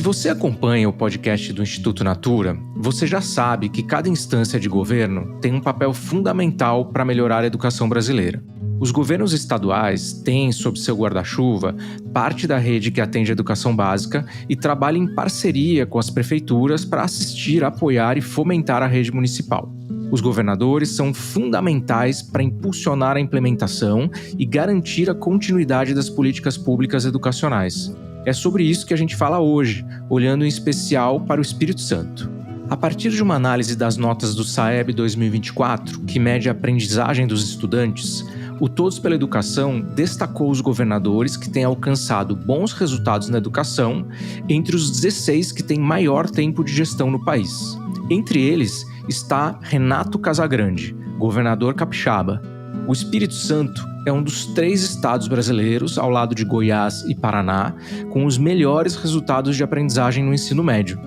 Se você acompanha o podcast do Instituto Natura, você já sabe que cada instância de governo tem um papel fundamental para melhorar a educação brasileira. Os governos estaduais têm, sob seu guarda-chuva, parte da rede que atende a educação básica e trabalha em parceria com as prefeituras para assistir, apoiar e fomentar a rede municipal. Os governadores são fundamentais para impulsionar a implementação e garantir a continuidade das políticas públicas educacionais. É sobre isso que a gente fala hoje, olhando em especial para o Espírito Santo. A partir de uma análise das notas do SAEB 2024, que mede a aprendizagem dos estudantes, o Todos pela Educação destacou os governadores que têm alcançado bons resultados na educação entre os 16 que têm maior tempo de gestão no país. Entre eles está Renato Casagrande, governador capixaba. O Espírito Santo é um dos 3 estados brasileiros, ao lado de Goiás e Paraná, com os melhores resultados de aprendizagem no ensino médio.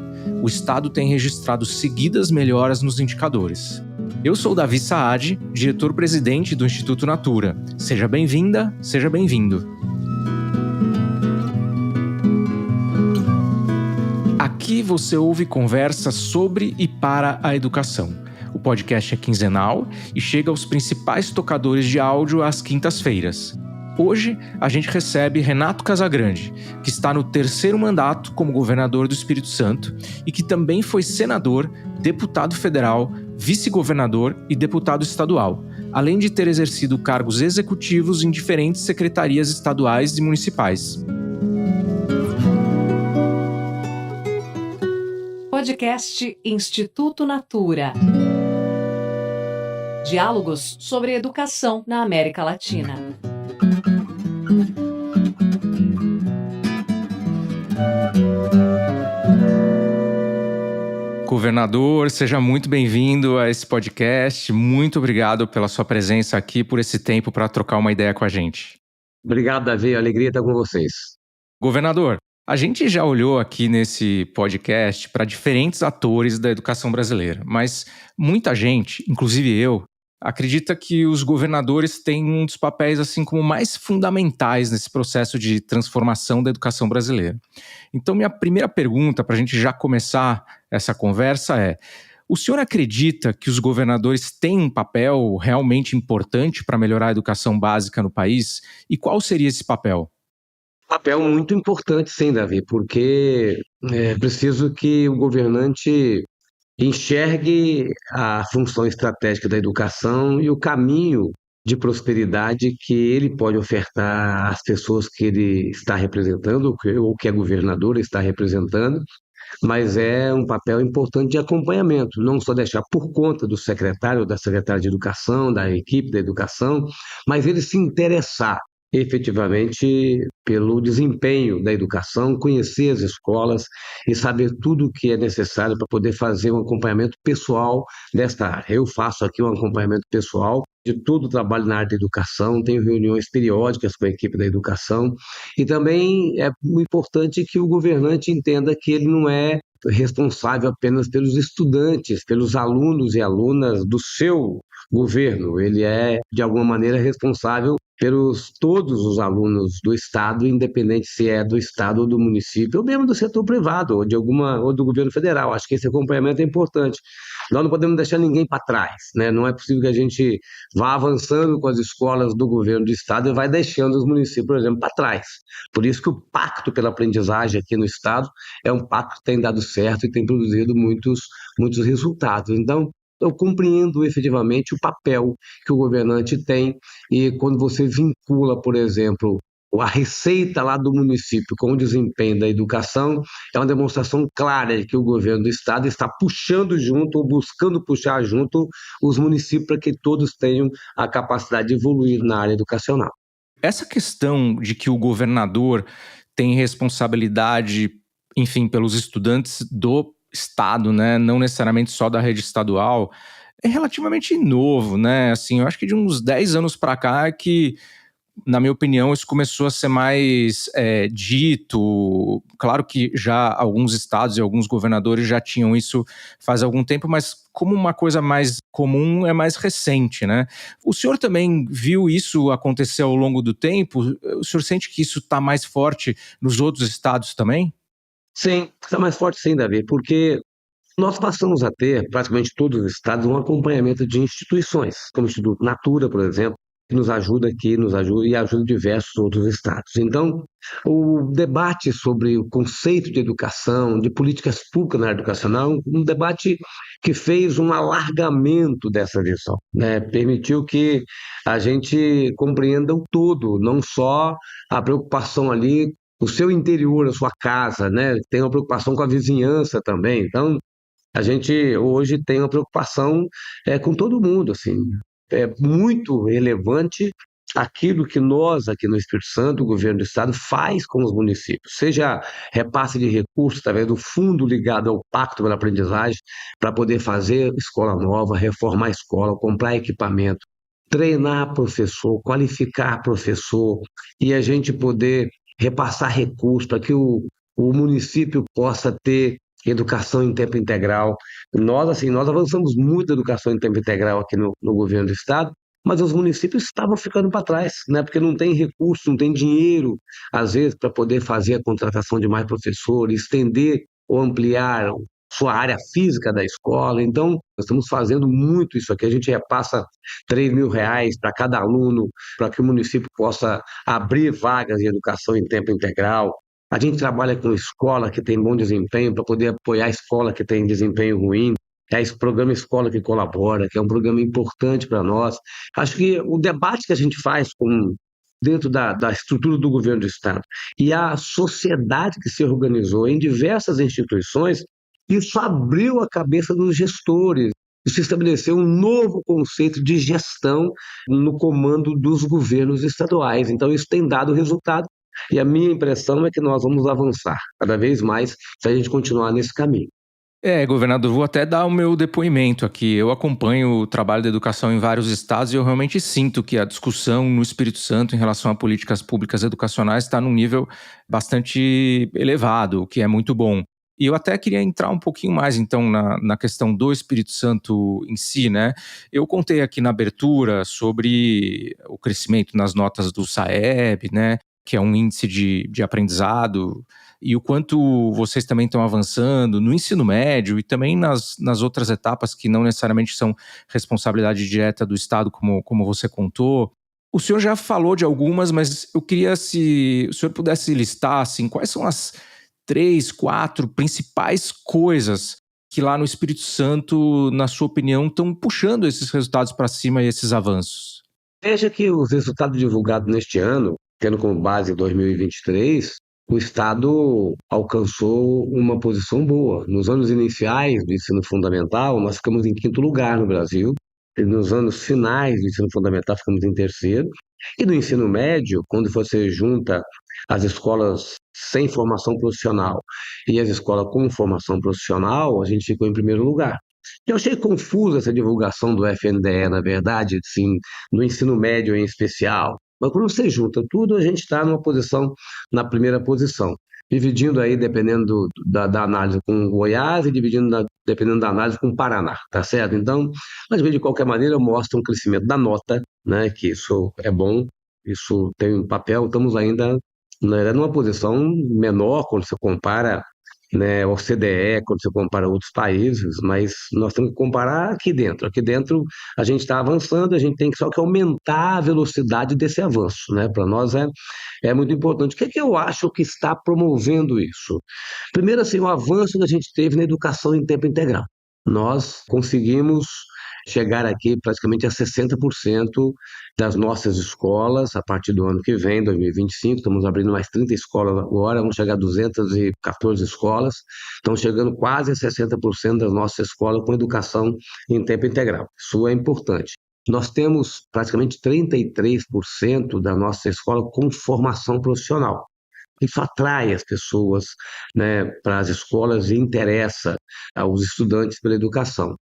O estado tem registrado seguidas melhoras nos indicadores. Eu sou Davi Saad, diretor-presidente do Instituto Natura. Seja bem-vinda, seja bem-vindo. Aqui você ouve conversas sobre e para a educação. O podcast é quinzenal e chega aos principais tocadores de áudio às quintas-feiras. Hoje, a gente recebe Renato Casagrande, que está no 3º mandato como governador do Espírito Santo e que também foi senador, deputado federal, vice-governador e deputado estadual, além de ter exercido cargos executivos em diferentes secretarias estaduais e municipais. Podcast Instituto Natura. Diálogos sobre educação na América Latina. Governador, seja muito bem-vindo a esse podcast. Muito obrigado pela sua presença aqui, por esse tempo para trocar uma ideia com a gente. Obrigado, Davi. A alegria está com vocês. Governador, a gente já olhou aqui nesse podcast para diferentes atores da educação brasileira, mas muita gente, inclusive eu, acredita que os governadores têm um dos papéis assim como mais fundamentais nesse processo de transformação da educação brasileira. Então, minha primeira pergunta para a gente já começar essa conversa é: o senhor acredita que os governadores têm um papel realmente importante para melhorar a educação básica no país? E qual seria esse papel? Papel muito importante, sim, Davi, porque é preciso que o governante enxergue a função estratégica da educação e o caminho de prosperidade que ele pode ofertar às pessoas que ele está representando, ou que a governadora está representando, mas é um papel importante de acompanhamento, não só deixar por conta do secretário ou da secretária de educação, da equipe da educação, mas ele se interessar efetivamente pelo desempenho da educação, conhecer as escolas e saber tudo o que é necessário para poder fazer um acompanhamento pessoal desta área. Eu faço aqui um acompanhamento pessoal de todo o trabalho na área da educação, tenho reuniões periódicas com a equipe da educação e também é muito importante que o governante entenda que ele não é responsável apenas pelos estudantes, pelos alunos e alunas do seu governo, ele é, de alguma maneira, responsável pelos todos os alunos do Estado, independente se é do Estado ou do município, ou mesmo do setor privado, ou do governo federal. Acho que esse acompanhamento é importante. Nós não podemos deixar ninguém para trás, né? Não é possível que a gente vá avançando com as escolas do governo do Estado e vai deixando os municípios, por exemplo, para trás. Por isso que o Pacto pela Aprendizagem aqui no Estado é um pacto que tem dado certo e tem produzido muitos resultados. Então, eu compreendo efetivamente o papel que o governante tem e quando você vincula, por exemplo, a receita lá do município com o desempenho da educação, é uma demonstração clara de que o governo do estado está puxando junto ou buscando puxar junto os municípios para que todos tenham a capacidade de evoluir na área educacional. Essa questão de que o governador tem responsabilidade, enfim, pelos estudantes do Estado, né, não necessariamente só da rede estadual, é relativamente novo, né? Assim, eu acho que de uns 10 anos para cá é que, na minha opinião, isso começou a ser mais dito. Claro que já alguns estados e alguns governadores já tinham isso faz algum tempo, mas como uma coisa mais comum é mais recente, né? O senhor também viu isso acontecer ao longo do tempo? O senhor sente que isso está mais forte nos outros estados também? Sim, está mais forte sim, Davi, porque nós passamos a ter, praticamente todos os estados, um acompanhamento de instituições, como o Instituto Natura, por exemplo, que nos ajuda aqui, nos ajuda e ajuda diversos outros estados. Então, o debate sobre o conceito de educação, de políticas públicas na área educacional, um debate que fez um alargamento dessa visão, né? Permitiu que a gente compreenda o todo, não só a preocupação ali o seu interior, a sua casa, né? Tem uma preocupação com a vizinhança também. Então, a gente hoje tem uma preocupação com todo mundo, assim. É muito relevante aquilo que nós, aqui no Espírito Santo, o governo do estado, faz com os municípios, seja repasse de recursos através do fundo ligado ao Pacto pela Aprendizagem, para poder fazer escola nova, reformar a escola, comprar equipamento, treinar professor, qualificar professor, e a gente poder repassar recursos para que o município possa ter educação em tempo integral. Nós, assim, nós avançamos muito a educação em tempo integral aqui no governo do estado, mas os municípios estavam ficando para trás, né? Porque não tem recurso, não tem dinheiro, às vezes, para poder fazer a contratação de mais professores, estender ou ampliar sua área física da escola. Então, nós estamos fazendo muito isso aqui. A gente repassa R$ 3.000 para cada aluno, para que o município possa abrir vagas de educação em tempo integral. A gente trabalha com escola que tem bom desempenho para poder apoiar a escola que tem desempenho ruim. É esse programa Escola que Colabora, que é um programa importante para nós. Acho que o debate que a gente faz dentro da estrutura do governo do Estado e a sociedade que se organizou em diversas instituições, isso abriu a cabeça dos gestores. Isso estabeleceu um novo conceito de gestão no comando dos governos estaduais. Então, isso tem dado resultado. E a minha impressão é que nós vamos avançar cada vez mais se a gente continuar nesse caminho. Governador, vou até dar o meu depoimento aqui. Eu acompanho o trabalho da educação em vários estados e eu realmente sinto que a discussão no Espírito Santo em relação a políticas públicas educacionais está num nível bastante elevado, o que é muito bom. E eu até queria entrar um pouquinho mais, então, na questão do Espírito Santo em si, né? Eu contei aqui na abertura sobre o crescimento nas notas do SAEB, né? Que é um índice de aprendizado, e o quanto vocês também estão avançando no ensino médio e também nas outras etapas que não necessariamente são responsabilidade direta do Estado, como você contou. O senhor já falou de algumas, mas eu queria se o senhor pudesse listar assim, quais são as 3, 4 principais coisas que lá no Espírito Santo, na sua opinião, estão puxando esses resultados para cima e esses avanços? Veja que os resultados divulgados neste ano, tendo como base 2023, o Estado alcançou uma posição boa. Nos anos iniciais do ensino fundamental, nós ficamos em quinto lugar no Brasil, e nos anos finais do ensino fundamental, ficamos em terceiro. E no ensino médio, quando você junta as escolas sem formação profissional e as escolas com formação profissional, a gente ficou em primeiro lugar. Eu achei confusa essa divulgação do FNDE, na verdade, assim, no ensino médio em especial. Mas quando você junta tudo, a gente está na primeira posição, dividindo aí, dependendo da análise com Goiás e dependendo da análise com Paraná, tá certo? Então, mas de qualquer maneira, mostra um crescimento da nota, né, que isso é bom, isso tem um papel, estamos ainda numa posição menor quando você compara, né, OCDE, quando você compara outros países, mas nós temos que comparar aqui dentro. Aqui dentro a gente está avançando, a gente tem só que aumentar a velocidade desse avanço, né? Para nós é muito importante. O que é que eu acho que está promovendo isso? Primeiro, assim, o avanço que a gente teve na educação em tempo integral. Nós conseguimos chegar aqui praticamente a 60% das nossas escolas a partir do ano que vem, 2025. Estamos abrindo mais 30 escolas agora, vamos chegar a 214 escolas. Estão chegando quase a 60% das nossas escolas com educação em tempo integral. Isso é importante. Nós temos praticamente 33% da nossa escola com formação profissional. Isso atrai as pessoas, né, para as escolas e interessa aos estudantes pela educação.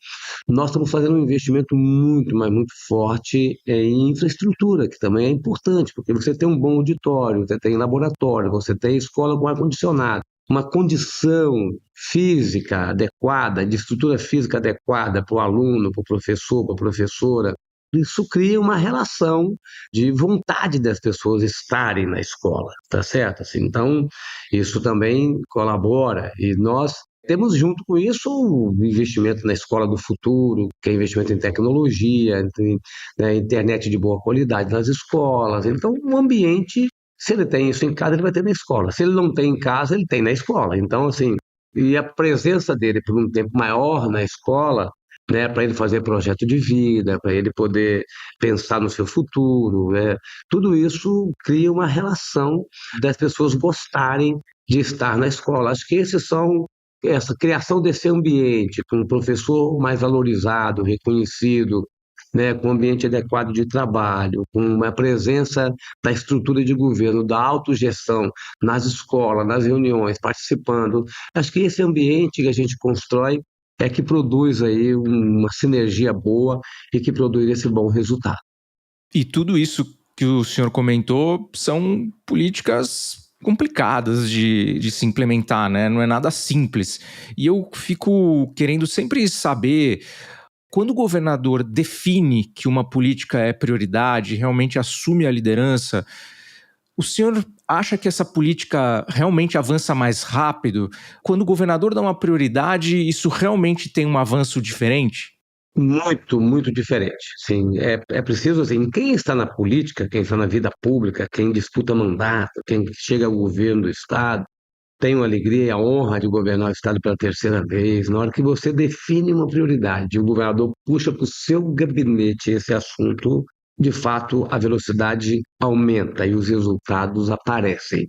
Nós estamos fazendo um investimento muito, mas muito forte em infraestrutura, que também é importante, porque você tem um bom auditório, você tem laboratório, você tem escola com ar-condicionado, uma condição física adequada, de estrutura física adequada para o aluno, para o professor, para a professora, Isso cria uma relação de vontade das pessoas estarem na escola, tá certo? Assim, então, isso também colabora e nós temos junto com isso o investimento na escola do futuro, que é investimento em tecnologia, em, né, internet de boa qualidade nas escolas. Então, o ambiente, se ele tem isso em casa, ele vai ter na escola. Se ele não tem em casa, ele tem na escola. Então, assim, e a presença dele por um tempo maior na escola, né, para ele fazer projeto de vida, para ele poder pensar no seu futuro, né, tudo isso cria uma relação das pessoas gostarem de estar na escola. Acho que esses são essa criação desse ambiente, com um professor mais valorizado, reconhecido, né, com um ambiente adequado de trabalho, com uma presença da estrutura de governo, da autogestão nas escolas, nas reuniões, participando. Acho que esse ambiente que a gente constrói é que produz aí uma sinergia boa e que produz esse bom resultado. E tudo isso que o senhor comentou são políticas complicadas de se implementar, né? Não é nada simples. E eu fico querendo sempre saber, quando o governador define que uma política é prioridade, realmente assume a liderança, o senhor acha que essa política realmente avança mais rápido? Quando o governador dá uma prioridade, isso realmente tem um avanço diferente? Muito, muito diferente. Sim, é preciso, assim, quem está na política, quem está na vida pública, quem disputa mandato, quem chega ao governo do Estado, tem a alegria e a honra de governar o Estado pela terceira vez. Na hora que você define uma prioridade, o governador puxa para o seu gabinete esse assunto, de fato, a velocidade aumenta e os resultados aparecem.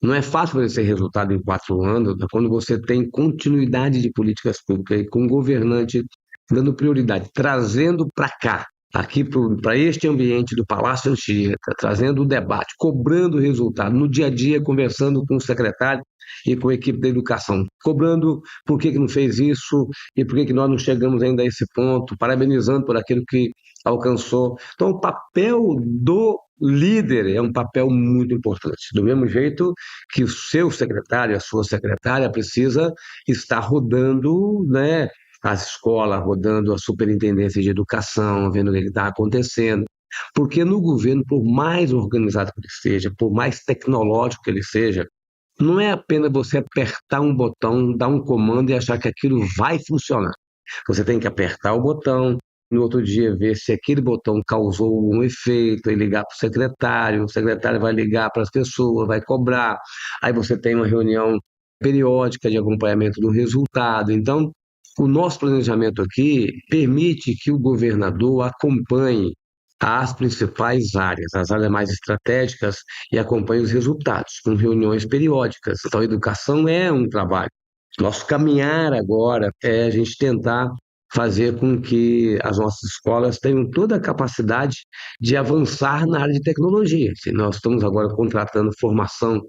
Não é fácil fazer esse resultado em 4 anos, né, quando você tem continuidade de políticas públicas e com um governante dando prioridade, trazendo para cá, aqui para este ambiente do Palácio Anchieta, trazendo o debate, cobrando o resultado, no dia a dia, conversando com o secretário e com a equipe da educação, cobrando por que não fez isso e por que nós não chegamos ainda a esse ponto, parabenizando por aquilo que alcançou. Então, o papel do líder é um papel muito importante. Do mesmo jeito que o seu secretário, a sua secretária precisa estar rodando, né, as escolas, rodando a superintendência de educação, vendo o que está acontecendo. Porque no governo, por mais organizado que ele seja, por mais tecnológico que ele seja, não é apenas você apertar um botão, dar um comando e achar que aquilo vai funcionar. Você tem que apertar o botão, no outro dia ver se aquele botão causou algum efeito, e ligar para o secretário vai ligar para as pessoas, vai cobrar, aí você tem uma reunião periódica de acompanhamento do resultado. Então, o nosso planejamento aqui permite que o governador acompanhe as principais áreas, as áreas mais estratégicas, e acompanhe os resultados, com reuniões periódicas. Então, a educação é um trabalho. Nosso caminhar agora é a gente tentar fazer com que as nossas escolas tenham toda a capacidade de avançar na área de tecnologia. Nós estamos agora contratando formação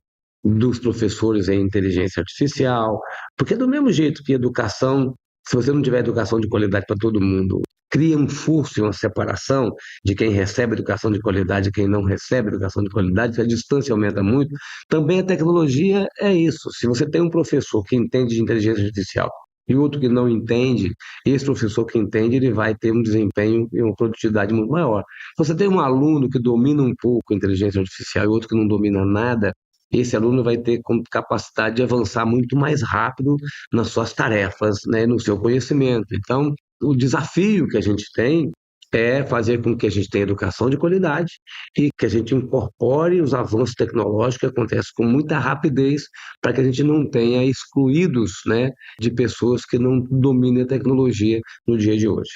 dos professores em inteligência artificial, porque do mesmo jeito que educação, se você não tiver educação de qualidade para todo mundo, cria um furto e uma separação de quem recebe educação de qualidade e quem não recebe educação de qualidade, a distância aumenta muito. Também a tecnologia é isso. Se você tem um professor que entende de inteligência artificial e outro que não entende, esse professor que entende, ele vai ter um desempenho e uma produtividade muito maior. Você tem um aluno que domina um pouco a inteligência artificial e outro que não domina nada, esse aluno vai ter capacidade de avançar muito mais rápido nas suas tarefas, né, no seu conhecimento. Então, o desafio que a gente tem é fazer com que a gente tenha educação de qualidade e que a gente incorpore os avanços tecnológicos que acontecem com muita rapidez para que a gente não tenha excluídos, né, de pessoas que não dominem a tecnologia no dia de hoje.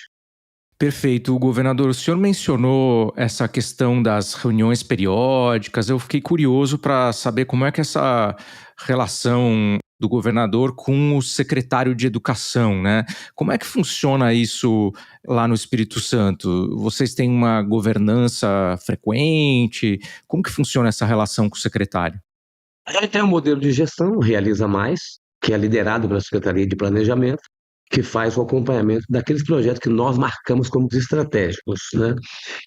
Perfeito. Governador, o senhor mencionou essa questão das reuniões periódicas. Eu fiquei curioso para saber como é que essa relação do governador com o secretário de Educação, né? Como é que funciona isso lá no Espírito Santo? Vocês têm uma governança frequente? Como que funciona essa relação com o secretário? A gente tem um modelo de gestão, Realiza Mais, que é liderado pela Secretaria de Planejamento, que faz o acompanhamento daqueles projetos que nós marcamos como estratégicos, né?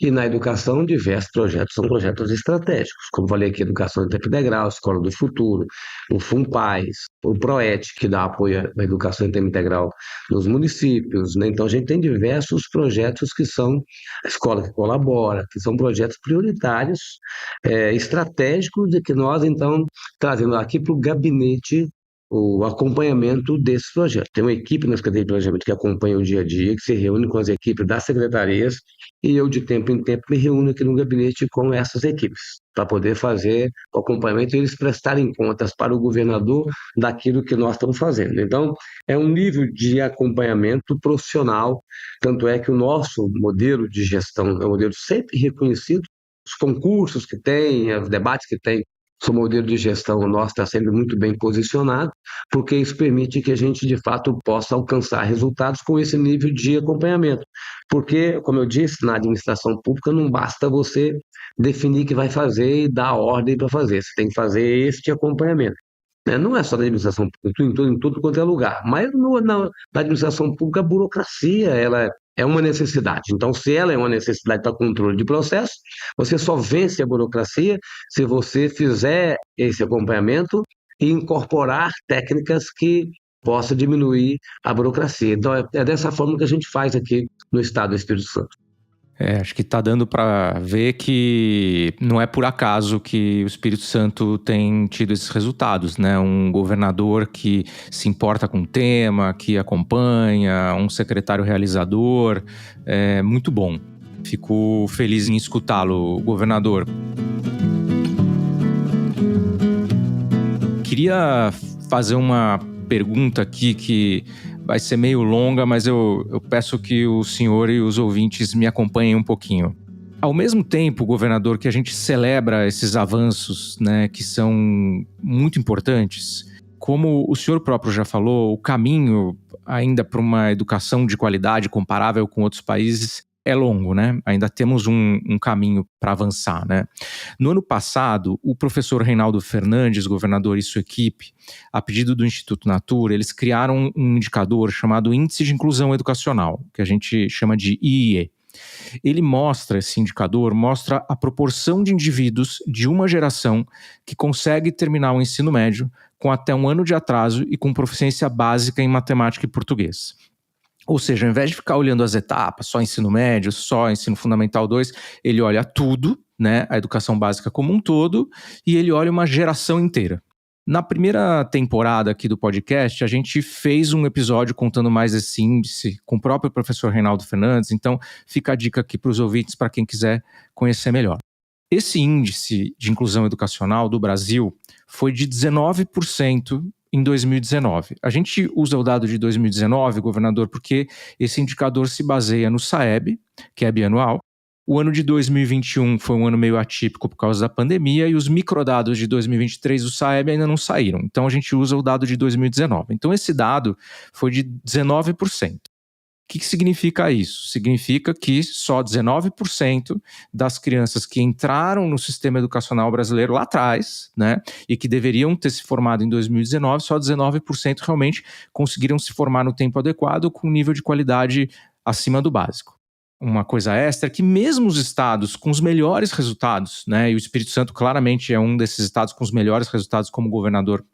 E na educação, diversos projetos são projetos estratégicos, como falei aqui, Educação em Tempo Integral, Escola do Futuro, o FUNPAES, o PROET, que dá apoio à educação em tempo integral nos municípios, né? Então, a gente tem diversos projetos que são a Escola que Colabora, que são projetos prioritários, estratégicos, e que nós, então, trazendo aqui para o gabinete o acompanhamento desses projetos. Tem uma equipe na Secretaria de Planejamento que acompanha o dia a dia, que se reúne com as equipes das secretarias, e eu, de tempo em tempo, me reúno aqui no gabinete com essas equipes, para poder fazer o acompanhamento e eles prestarem contas para o governador daquilo que nós estamos fazendo. Então, é um nível de acompanhamento profissional, tanto é que o nosso modelo de gestão é um modelo sempre reconhecido, os concursos que tem, os debates que tem, o modelo de gestão nosso está sempre muito bem posicionado, porque isso permite que a gente, de fato, possa alcançar resultados com esse nível de acompanhamento. Porque, como eu disse, na administração pública não basta você definir que vai fazer e dar ordem para fazer, você tem que fazer este acompanhamento, né? Não é só na administração pública, em tudo quanto é lugar, mas na administração pública a burocracia ela é uma necessidade. Então, se ela é uma necessidade para controle de processo, você só vence a burocracia se você fizer esse acompanhamento e incorporar técnicas que possam diminuir a burocracia. Então, é dessa forma que a gente faz aqui no Estado do Espírito Santo. Acho que está dando para ver que não é por acaso que o Espírito Santo tem tido esses resultados, né? Um governador que se importa com o tema, que acompanha, um secretário realizador, é muito bom. Fico feliz em escutá-lo, governador. Queria fazer uma pergunta aqui que vai ser meio longa, mas eu peço que o senhor e os ouvintes me acompanhem um pouquinho. Ao mesmo tempo, governador, que a gente celebra esses avanços, né, que são muito importantes, como o senhor próprio já falou, o caminho ainda para uma educação de qualidade comparável com outros países é longo, né? Ainda temos um caminho para avançar, né? No ano passado, o professor Reinaldo Fernandes, governador, e sua equipe, a pedido do Instituto Natura, eles criaram um indicador chamado Índice de Inclusão Educacional, que a gente chama de IIE. Esse indicador mostra a proporção de indivíduos de uma geração que consegue terminar o ensino médio com até 1 ano de atraso e com proficiência básica em matemática e português. Ou seja, ao invés de ficar olhando as etapas, só ensino médio, só ensino fundamental 2, ele olha tudo, né, a educação básica como um todo, e ele olha uma geração inteira. Na primeira temporada aqui do podcast, a gente fez um episódio contando mais esse índice com o próprio professor Reinaldo Fernandes, então fica a dica aqui para os ouvintes, para quem quiser conhecer melhor. Esse índice de inclusão educacional do Brasil foi de 19% em 2019. A gente usa o dado de 2019, governador, porque esse indicador se baseia no SAEB, que é bianual. O ano de 2021 foi um ano meio atípico por causa da pandemia e os microdados de 2023 do SAEB ainda não saíram. Então a gente usa o dado de 2019. Então esse dado foi de 19%. O que significa isso? Significa que só 19% das crianças que entraram no sistema educacional brasileiro lá atrás, né, e que deveriam ter se formado em 2019, só 19% realmente conseguiram se formar no tempo adequado com um nível de qualidade acima do básico. Uma coisa extra é que mesmo os estados com os melhores resultados, né, e o Espírito Santo claramente é um desses estados com os melhores resultados, como o governador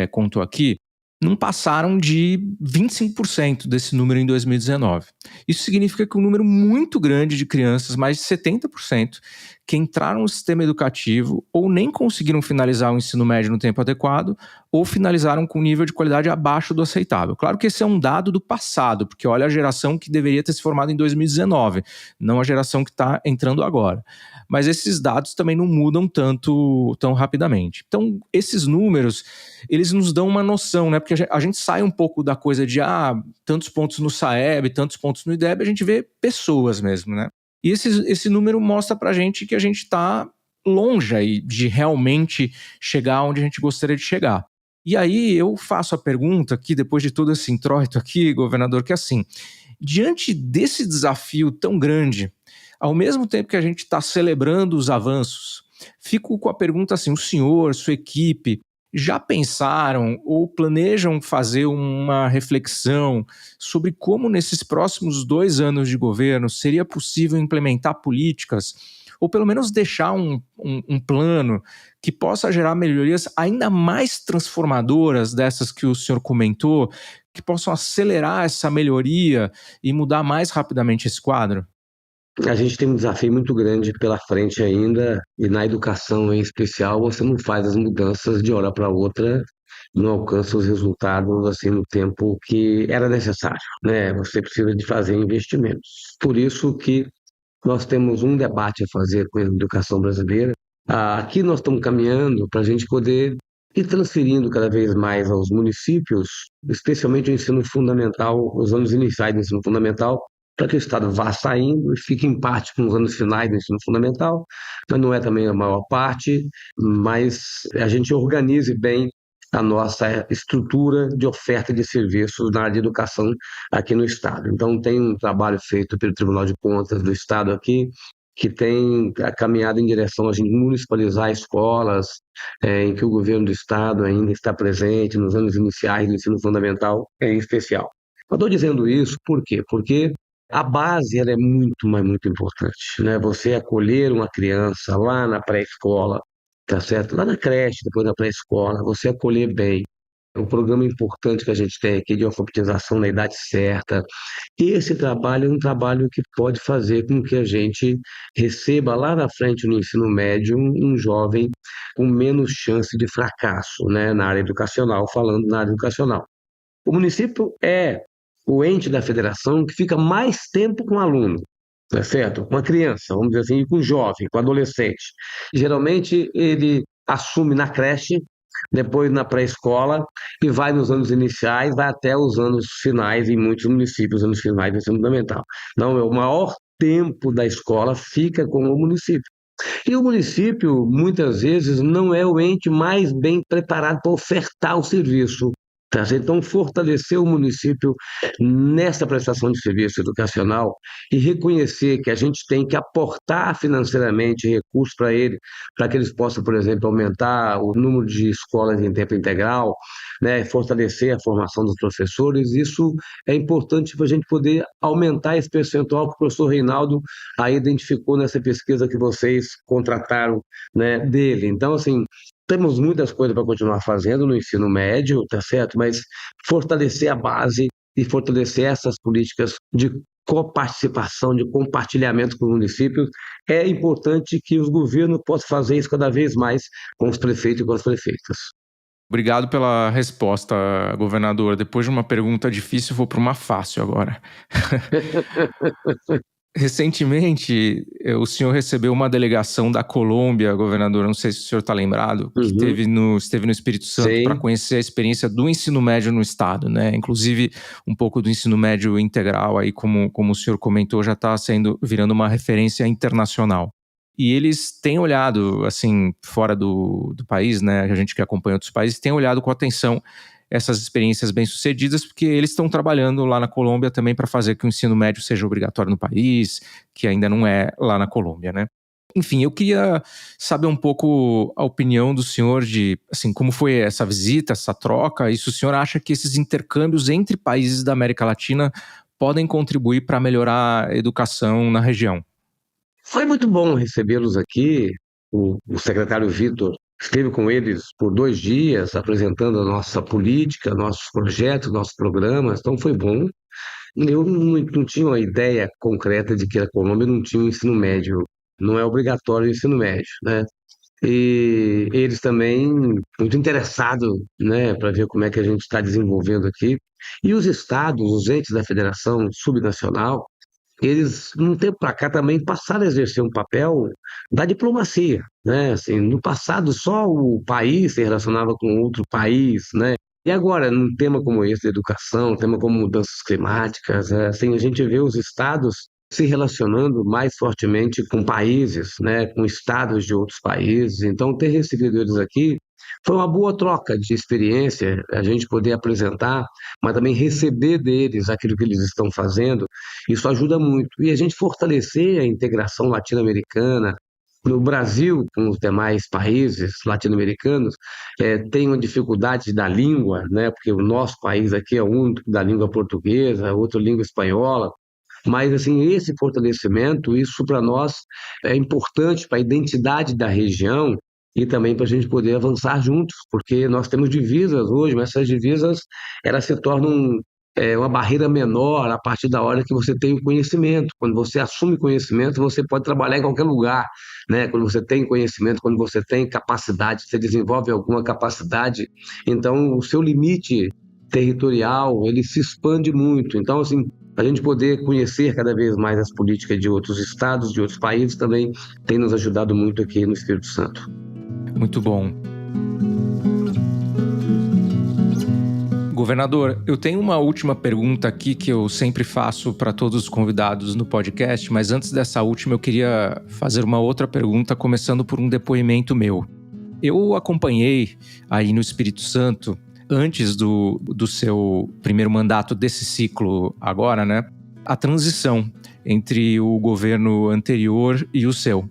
contou aqui, não passaram de 25% desse número em 2019. Isso significa que um número muito grande de crianças, mais de 70%, que entraram no sistema educativo ou nem conseguiram finalizar o ensino médio no tempo adequado ou finalizaram com um nível de qualidade abaixo do aceitável. Claro que esse é um dado do passado, porque olha a geração que deveria ter se formado em 2019, não a geração que está entrando agora. Mas esses dados também não mudam tão rapidamente. Então, esses números, eles nos dão uma noção, né? Porque a gente sai um pouco da coisa de tantos pontos no SAEB, tantos pontos no IDEB, a gente vê pessoas mesmo, né? E esse número mostra pra gente que a gente está longe aí de realmente chegar onde a gente gostaria de chegar. E aí eu faço a pergunta aqui, depois de todo esse introito aqui, governador, que assim, diante desse desafio tão grande, ao mesmo tempo que a gente está celebrando os avanços, fico com a pergunta assim, o senhor, sua equipe, Já pensaram ou planejam fazer uma reflexão sobre como nesses próximos 2 anos de governo seria possível implementar políticas ou pelo menos deixar um plano que possa gerar melhorias ainda mais transformadoras dessas que o senhor comentou, que possam acelerar essa melhoria e mudar mais rapidamente esse quadro? A gente tem um desafio muito grande pela frente ainda, e na educação em especial, você não faz as mudanças de hora para outra, não alcança os resultados assim no tempo que era necessário, né? Você precisa de fazer investimentos. Por isso que nós temos um debate a fazer com a educação brasileira. Aqui nós estamos caminhando para a gente poder ir transferindo cada vez mais aos municípios, especialmente o ensino fundamental, os anos iniciais do ensino fundamental, para que o Estado vá saindo e fique em parte com os anos finais do ensino fundamental, mas não é também a maior parte, mas a gente organize bem a nossa estrutura de oferta de serviços na área de educação aqui no Estado. Então, tem um trabalho feito pelo Tribunal de Contas do Estado aqui, que tem caminhado em direção a gente municipalizar escolas em que o governo do Estado ainda está presente nos anos iniciais do ensino fundamental, em especial. Eu estou dizendo isso por quê? Porque a base ela é muito, mas muito importante, né? Você acolher uma criança lá na pré-escola, tá certo? Lá na creche, depois da pré-escola, você acolher bem. É um programa importante que a gente tem aqui de alfabetização na idade certa. E esse trabalho é um trabalho que pode fazer com que a gente receba lá na frente no ensino médio um jovem com menos chance de fracasso, né, na área educacional, falando na área educacional. O município é o ente da federação que fica mais tempo com o aluno, tá certo? Com a criança, vamos dizer assim, com o jovem, com o adolescente. Geralmente ele assume na creche, depois na pré-escola e vai nos anos iniciais, vai até os anos finais, em muitos municípios, anos finais do ensino fundamental. Não, é o maior tempo da escola fica com o município. E o município, muitas vezes, não é o ente mais bem preparado para ofertar o serviço. Tá? Então, fortalecer o município nessa prestação de serviço educacional e reconhecer que a gente tem que aportar financeiramente recursos para ele, para que eles possam, por exemplo, aumentar o número de escolas em tempo integral, né? Fortalecer a formação dos professores. Isso é importante para a gente poder aumentar esse percentual que o professor Reinaldo aí identificou nessa pesquisa que vocês contrataram, né, dele. Então, assim, temos muitas coisas para continuar fazendo no ensino médio, tá certo? Mas fortalecer a base e fortalecer essas políticas de coparticipação, de compartilhamento com os municípios, é importante que os governos possam fazer isso cada vez mais com os prefeitos e com as prefeitas. Obrigado pela resposta, governador. Depois de uma pergunta difícil, vou para uma fácil agora. Recentemente, o senhor recebeu uma delegação da Colômbia, governador, não sei se o senhor está lembrado, que esteve no Espírito Santo para conhecer a experiência do ensino médio no estado, né? Inclusive, um pouco do ensino médio integral, aí, como o senhor comentou, já está virando uma referência internacional. E eles têm olhado, assim, fora do país, né? A gente que acompanha outros países tem olhado com atenção essas experiências bem-sucedidas, porque eles estão trabalhando lá na Colômbia também para fazer que o ensino médio seja obrigatório no país, que ainda não é lá na Colômbia, né? Enfim, eu queria saber um pouco a opinião do senhor de, assim, como foi essa visita, essa troca, e se o senhor acha que esses intercâmbios entre países da América Latina podem contribuir para melhorar a educação na região. Foi muito bom recebê-los aqui. O secretário Vitor esteve com eles por 2 dias, apresentando a nossa política, nossos projetos, nossos programas, então foi bom. Eu não tinha uma ideia concreta de que a Colômbia não tinha um ensino médio, não é obrigatório o ensino médio, né? E eles também muito interessados, né, para ver como é que a gente está desenvolvendo aqui. E os estados, os entes da federação subnacional, eles, num tempo para cá, também passaram a exercer um papel da diplomacia, né? Assim, no passado, só o país se relacionava com outro país, né? E agora, num tema como esse, da educação, um tema como mudanças climáticas, assim, a gente vê os estados se relacionando mais fortemente com países, né? Com estados de outros países. Então, ter recebido eles aqui foi uma boa troca de experiência, a gente poder apresentar, mas também receber deles aquilo que eles estão fazendo. Isso ajuda muito. E a gente fortalecer a integração latino-americana, no Brasil, com os demais países latino-americanos, tem uma dificuldade da língua, né? Porque o nosso país aqui é o único da língua portuguesa, outro língua espanhola. Mas, assim, esse fortalecimento, isso para nós é importante para a identidade da região e também para a gente poder avançar juntos, porque nós temos divisas hoje, mas essas divisas elas se tornam uma barreira menor a partir da hora que você tem o conhecimento. Quando você assume conhecimento, você pode trabalhar em qualquer lugar, né? Quando você tem conhecimento, quando você tem capacidade, você desenvolve alguma capacidade, então o seu limite territorial, ele se expande muito. Então, assim, a gente poder conhecer cada vez mais as políticas de outros estados, de outros países, também tem nos ajudado muito aqui no Espírito Santo. Muito bom. Governador, eu tenho uma última pergunta aqui que eu sempre faço para todos os convidados no podcast, mas antes dessa última eu queria fazer uma outra pergunta, começando por um depoimento meu. Eu acompanhei aí no Espírito Santo, antes do seu primeiro mandato desse ciclo agora, né, a transição entre o governo anterior e o seu.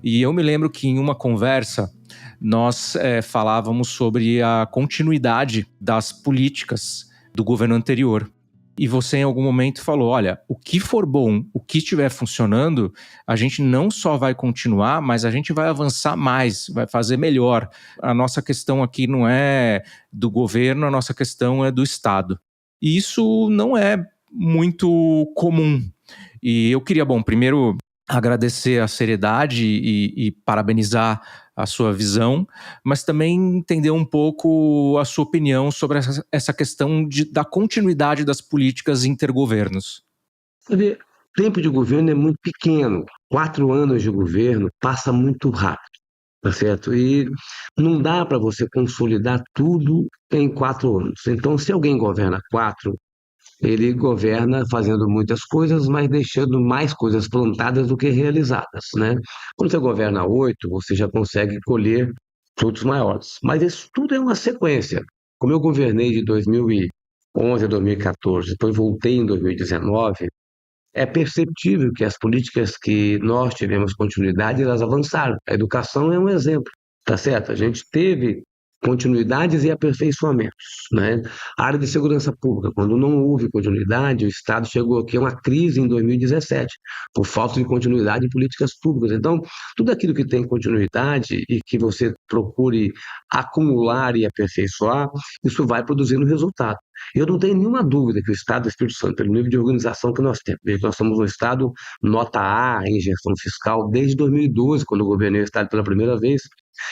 E eu me lembro que em uma conversa nós falávamos sobre a continuidade das políticas do governo anterior. E você em algum momento falou, olha, o que for bom, o que estiver funcionando, a gente não só vai continuar, mas a gente vai avançar mais, vai fazer melhor. A nossa questão aqui não é do governo, a nossa questão é do Estado. E isso não é muito comum. E eu queria, primeiro agradecer a seriedade e parabenizar a sua visão, mas também entender um pouco a sua opinião sobre essa questão da continuidade das políticas intergovernos. Sabe, tempo de governo é muito pequeno. 4 anos de governo passa muito rápido, tá certo? E não dá para você consolidar tudo em 4 anos. Então, se alguém governa 4, ele governa fazendo muitas coisas, mas deixando mais coisas plantadas do que realizadas, né? Quando você governa 8, você já consegue colher frutos maiores. Mas isso tudo é uma sequência. Como eu governei de 2011 a 2014, depois voltei em 2019, é perceptível que as políticas que nós tivemos continuidade, elas avançaram. A educação é um exemplo, tá certo? A gente teve continuidades e aperfeiçoamentos, né? A área de segurança pública, quando não houve continuidade, o Estado chegou aqui a uma crise em 2017, por falta de continuidade em políticas públicas. Então, tudo aquilo que tem continuidade e que você procure acumular e aperfeiçoar, isso vai produzindo resultado. Eu não tenho nenhuma dúvida que o Estado do Espírito Santo, pelo nível de organização que nós temos, nós somos um Estado nota A em gestão fiscal desde 2012, quando eu governei o Estado pela primeira vez.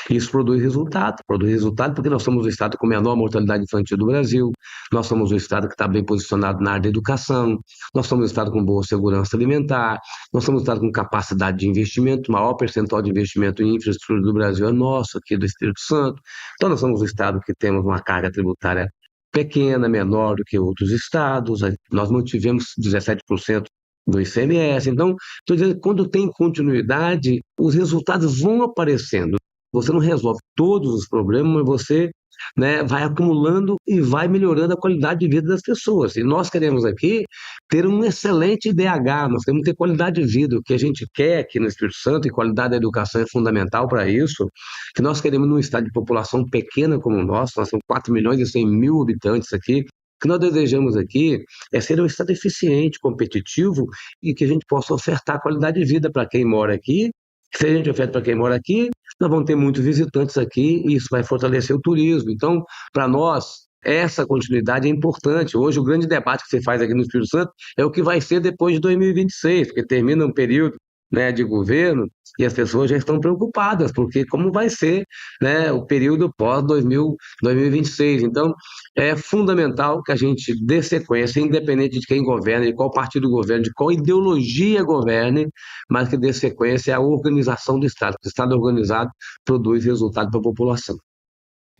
Isso produz resultado porque nós somos o Estado com menor mortalidade infantil do Brasil, nós somos o Estado que está bem posicionado na área da educação, nós somos o Estado com boa segurança alimentar, nós somos o Estado com capacidade de investimento, o maior percentual de investimento em infraestrutura do Brasil é nosso, aqui do Espírito Santo. Então nós somos o Estado que temos uma carga tributária pequena, menor do que outros estados, nós mantivemos 17% do ICMS. Então, estou dizendo que quando tem continuidade, os resultados vão aparecendo. Você não resolve todos os problemas, mas você, né, vai acumulando e vai melhorando a qualidade de vida das pessoas. E nós queremos aqui ter um excelente IDH, nós temos que ter qualidade de vida. O que a gente quer aqui no Espírito Santo, e qualidade da educação é fundamental para isso, que nós queremos num estado de população pequena como o nosso, nós temos 4 milhões e 100 mil habitantes aqui, o que nós desejamos aqui é ser um estado eficiente, competitivo e que a gente possa ofertar qualidade de vida para quem mora aqui. Se a gente oferta para quem mora aqui, nós vamos ter muitos visitantes aqui e isso vai fortalecer o turismo. Então, para nós, essa continuidade é importante. Hoje, o grande debate que você faz aqui no Espírito Santo é o que vai ser depois de 2026, porque termina um período, né, de governo e as pessoas já estão preocupadas, porque como vai ser, né, o período pós-2026. Então, é fundamental que a gente dê sequência, independente de quem governa, de qual partido governa, de qual ideologia governe, mas que dê sequência à organização do Estado. O Estado organizado produz resultado para a população.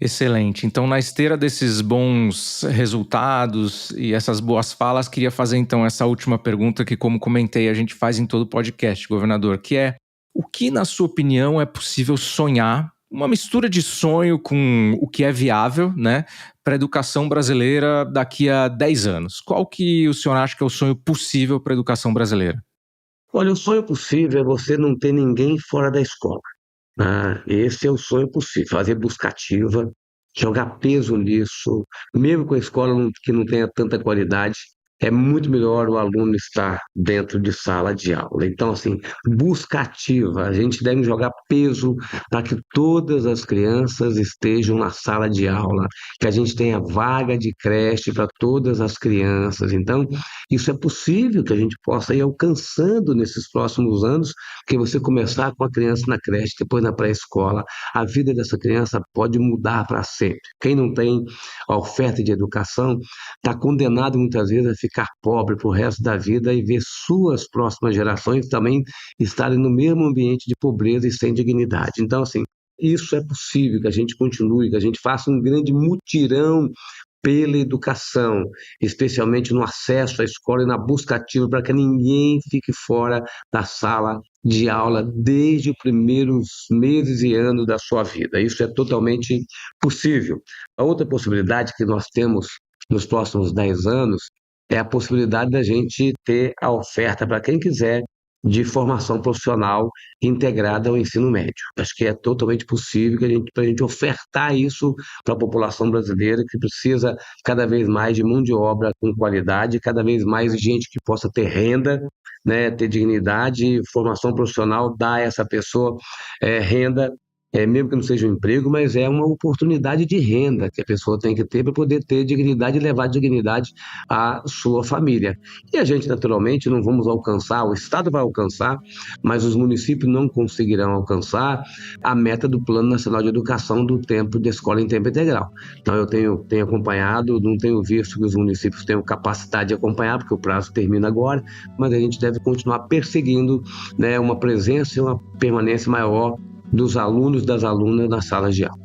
Excelente. Então, na esteira desses bons resultados e essas boas falas, queria fazer então essa última pergunta que, como comentei, a gente faz em todo o podcast, governador, que é: o que, na sua opinião, é possível sonhar, uma mistura de sonho com o que é viável, né, para a educação brasileira daqui a 10 anos? Qual que o senhor acha que é o sonho possível para a educação brasileira? Olha, o sonho possível é você não ter ninguém fora da escola. Esse é o sonho possível, fazer busca ativa, jogar peso nisso, mesmo com a escola que não tenha tanta qualidade, é muito melhor o aluno estar dentro de sala de aula. Então, assim, busca ativa, a gente deve jogar peso para que todas as crianças estejam na sala de aula, que a gente tenha vaga de creche para todas as crianças. Então, isso é possível que a gente possa ir alcançando nesses próximos anos, porque você começar com a criança na creche, depois na pré-escola, a vida dessa criança pode mudar para sempre. Quem não tem a oferta de educação está condenado muitas vezes a ficar pobre para o resto da vida e ver suas próximas gerações também estarem no mesmo ambiente de pobreza e sem dignidade. Então, assim, isso é possível que a gente continue, que a gente faça um grande mutirão pela educação, especialmente no acesso à escola e na busca ativa, para que ninguém fique fora da sala de aula desde os primeiros meses e anos da sua vida. Isso é totalmente possível. A outra possibilidade que nós temos nos próximos 10 anos é a possibilidade da gente ter a oferta para quem quiser de formação profissional integrada ao ensino médio. Acho que é totalmente possível para a gente ofertar isso para a população brasileira, que precisa cada vez mais de mão de obra com qualidade, cada vez mais de gente que possa ter renda, né, ter dignidade, formação profissional, dar a essa pessoa renda, mesmo que não seja um emprego, mas é uma oportunidade de renda que a pessoa tem que ter para poder ter dignidade e levar dignidade à sua família. E a gente, naturalmente, não vamos alcançar, o Estado vai alcançar, mas os municípios não conseguirão alcançar a meta do Plano Nacional de Educação do tempo de escola em tempo integral. Então, eu tenho acompanhado, não tenho visto que os municípios tenham capacidade de acompanhar, porque o prazo termina agora, mas a gente deve continuar perseguindo, né, uma presença e uma permanência maior dos alunos e das alunas nas salas de aula.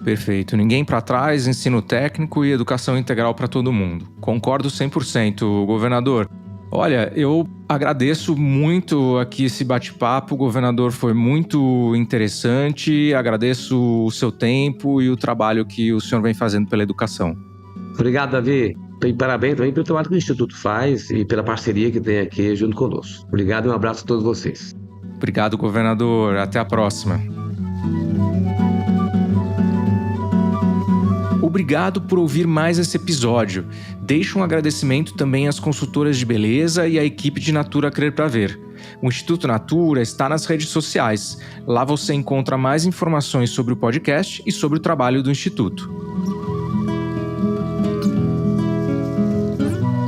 Perfeito. Ninguém para trás, ensino técnico e educação integral para todo mundo. Concordo 100%, governador. Olha, eu agradeço muito aqui esse bate-papo, governador, foi muito interessante. Agradeço o seu tempo e o trabalho que o senhor vem fazendo pela educação. Obrigado, Davi. E parabéns também pelo trabalho que o Instituto faz e pela parceria que tem aqui junto conosco. Obrigado e um abraço a todos vocês. Obrigado, governador. Até a próxima. Obrigado por ouvir mais esse episódio. Deixo um agradecimento também às consultoras de beleza e à equipe de Natura Crer Pra Ver. O Instituto Natura está nas redes sociais. Lá você encontra mais informações sobre o podcast e sobre o trabalho do Instituto.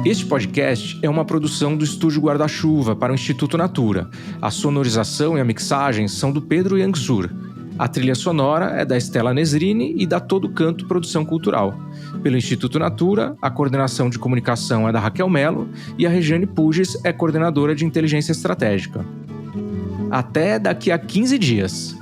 Este podcast é uma produção do Estúdio Guarda-Chuva para o Instituto Natura. A sonorização e a mixagem são do Pedro Yangsur. A trilha sonora é da Estela Nesrini e da Todo Canto Produção Cultural. Pelo Instituto Natura, a coordenação de comunicação é da Raquel Mello e a Regiane Puges é coordenadora de inteligência estratégica. Até daqui a 15 dias!